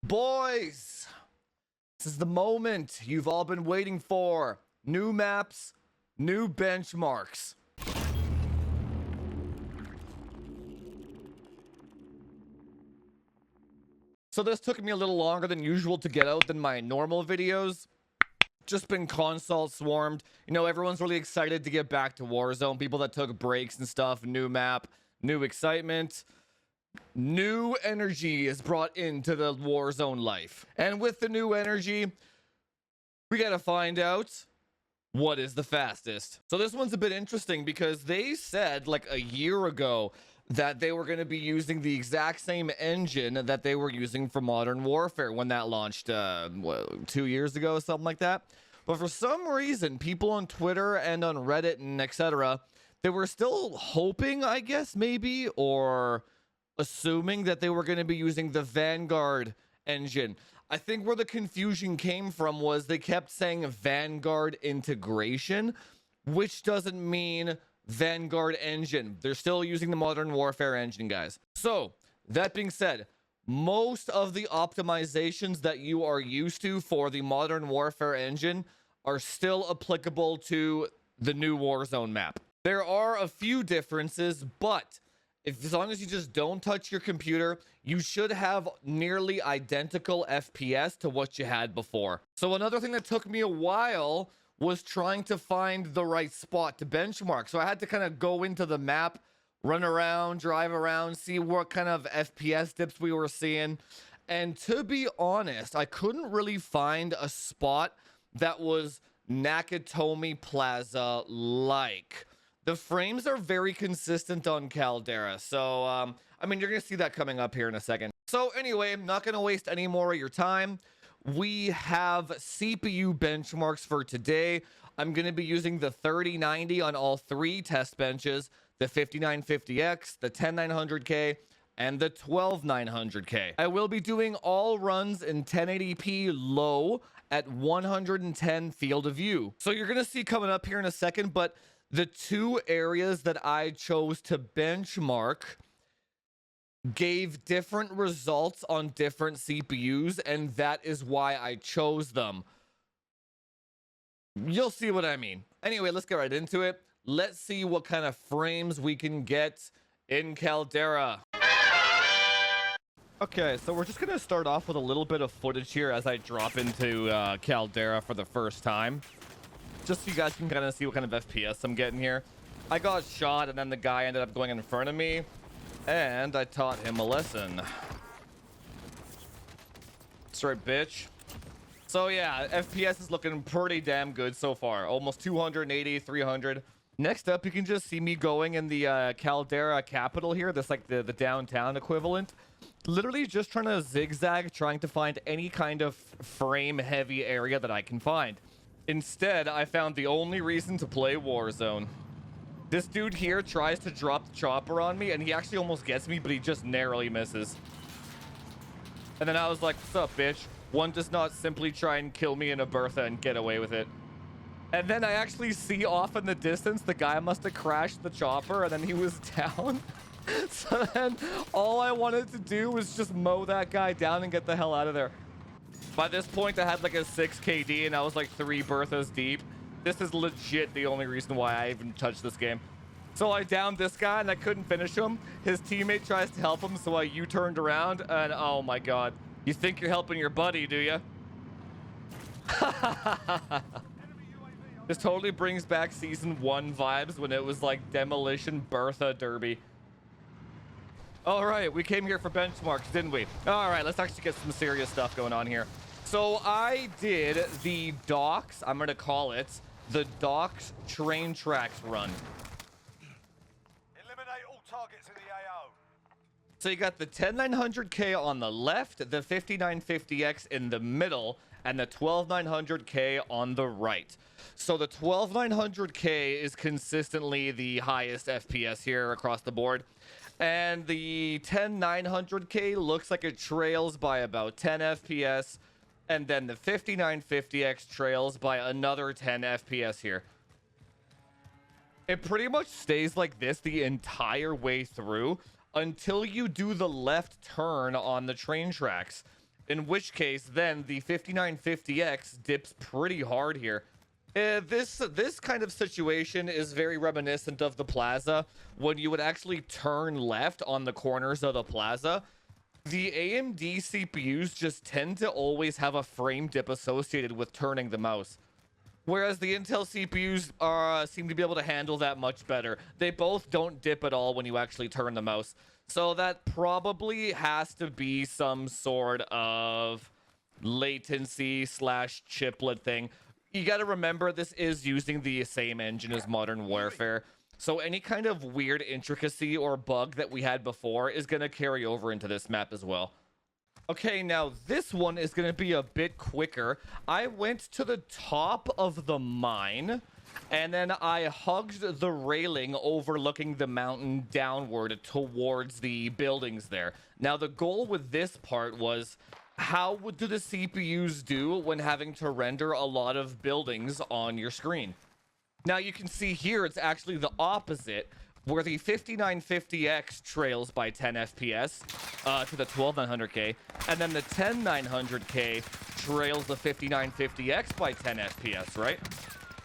Boys, this is the moment you've all been waiting for. New maps, new benchmarks. So this took me a little longer than usual to get out than my normal videos. Just been console swarmed. You know, everyone's really excited to get back to Warzone. People that took breaks and stuff, new map, new excitement. New energy is brought into the Warzone life. And with the new energy, we gotta find out what is the fastest. So this one's a bit interesting because they said like a year ago that they were going to be using the exact same engine that they were using for Modern Warfare when that launched 2 years ago, something like that. But for some reason, people on Twitter and on Reddit and etc., they were still hoping, I guess, maybe, or assuming that they were going to be using the Vanguard engine. I think where the confusion came from was they kept saying Vanguard integration, which doesn't mean Vanguard engine. They're still using the Modern Warfare engine, guys. So that being said, most of the optimizations that you are used to for the Modern Warfare engine are still applicable to the new Warzone map. There are a few differences, but as long as you just don't touch your computer, you should have nearly identical FPS to what you had before. So another thing that took me a while was trying to find the right spot to benchmark. So I had to kind of go into the map, run around, drive around, see what kind of FPS dips we were seeing. And to be honest, I couldn't really find a spot that was Nakatomi Plaza like. The frames are very consistent on Caldera. So, I mean, you're going to see that coming up here in a second. So anyway, I'm not going to waste any more of your time. We have CPU benchmarks for today. I'm going to be using the 3090 on all three test benches, the 5950X, the 10900K, and the 12900K. I will be doing all runs in 1080p low at 110 field of view. So you're going to see coming up here in a second, but the two areas that I chose to benchmark gave different results on different CPUs, and that is why I chose them. You'll see what I mean. Anyway, let's get right into it. Let's see what kind of frames we can get in Caldera. Okay, so we're just gonna start off with a little bit of footage here as I drop into Caldera for the first time, just so you guys can kind of see what kind of FPS I'm getting here. I got shot and then the guy ended up going in front of me, and I taught him a lesson. That's right, bitch. So yeah, FPS is looking pretty damn good so far. Almost 280, 300. Next up, you can just see me going in the Caldera Capital here. That's like the downtown equivalent. Literally just trying to zigzag, trying to find any kind of frame-heavy area that I can find. Instead, I found the only reason to play Warzone. This dude here tries to drop the chopper on me, and he actually almost gets me, but he just narrowly misses. And then I was like, what's up, bitch? One does not simply try and kill me in a Bertha and get away with it. And then I actually see off in the distance, the guy must have crashed the chopper, and then he was down. So then all I wanted to do was just mow that guy down and get the hell out of there. By this point, I had like a 6 KD, and I was like 3 Berthas deep. This is legit the only reason why I even touched this game. So I downed this guy and I couldn't finish him. His teammate tries to help him, so I U-turned around and oh my god. You think you're helping your buddy, do you? This totally brings back season 1 vibes when it was like Demolition Bertha Derby. All right, we came here for benchmarks, didn't we? All right, let's actually get some serious stuff going on here. So I did the docks, I'm going to call it, the docks train tracks run. Eliminate all targets in the AO. So you got the 10900K on the left, the 5950X in the middle, and the 12900K on the right. So the 12900K is consistently the highest FPS here across the board. And the 10900K looks like it trails by about 10 FPS. And then the 5950X trails by another 10 FPS here. It pretty much stays like this the entire way through until you do the left turn on the train tracks. In which case, then the 5950X dips pretty hard here. This kind of situation is very reminiscent of the plaza, when you would actually turn left on the corners of the plaza. The AMD CPUs just tend to always have a frame dip associated with turning the mouse, whereas the Intel CPUs seem to be able to handle that much better. They both don't dip at all when you actually turn the mouse. So that probably has to be some sort of latency slash chiplet thing. You got to remember, this is using the same engine as Modern Warfare. So any kind of weird intricacy or bug that we had before is going to carry over into this map as well. Okay, now this one is going to be a bit quicker. I went to the top of the mine, and then I hugged the railing overlooking the mountain downward towards the buildings there. Now, the goal with this part was, how do the CPUs do when having to render a lot of buildings on your screen? Now, you can see here it's actually the opposite, where the 5950X trails by 10 FPS to the 12900K, and then the 10900K trails the 5950X by 10 FPS, right?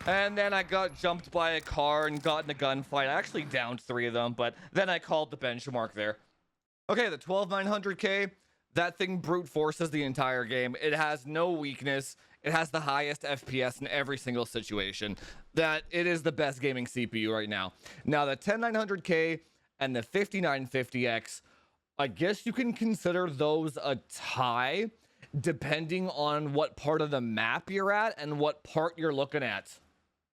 And then I got jumped by a car and got in a gunfight. I actually downed 3 of them, but then I called the benchmark there. Okay, the 12900K, that thing brute forces the entire game. It has no weakness. It has the highest FPS in every single situation. That it is the best gaming CPU right now. Now, the 10900K and the 5950X, I guess you can consider those a tie, depending on what part of the map you're at and what part you're looking at.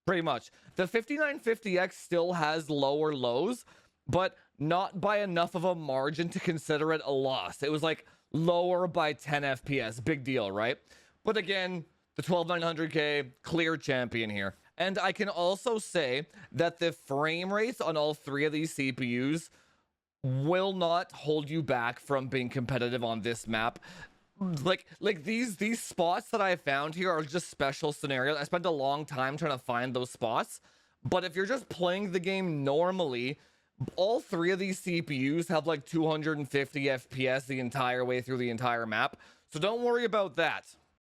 Pretty much. The 5950X still has lower lows, but not by enough of a margin to consider it a loss. It was like lower by 10 FPS. Big deal, right? But again, the 12900K, clear champion here. And I can also say that the frame rates on all 3 of these CPUs will not hold you back from being competitive on this map. Like these spots that I found here are just special scenarios. I spent a long time trying to find those spots. But if you're just playing the game normally, all 3 of these CPUs have like 250 FPS the entire way through the entire map. So don't worry about that.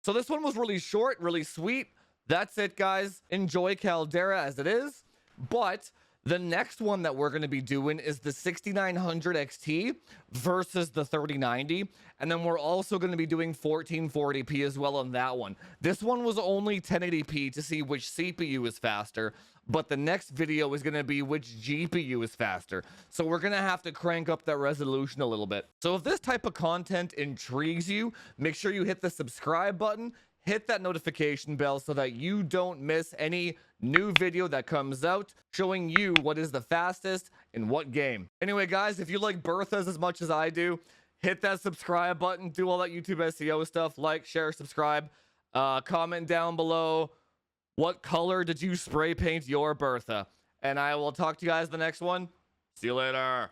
So this one was really short, really sweet. That's it, guys. Enjoy Caldera as it is. But the next one that we're going to be doing is the 6900 XT versus the 3090. And then we're also going to be doing 1440p as well on that one. This one was only 1080p to see which CPU is faster. But the next video is going to be which GPU is faster. So we're going to have to crank up that resolution a little bit. So if this type of content intrigues you, make sure you hit the subscribe button. Hit that notification bell so that you don't miss any new video that comes out showing you what is the fastest in what game. Anyway, guys, if you like Berthas as much as I do, hit that subscribe button, do all that YouTube SEO stuff, like, share, subscribe, comment down below what color did you spray paint your Bertha. And I will talk to you guys in the next one. See you later.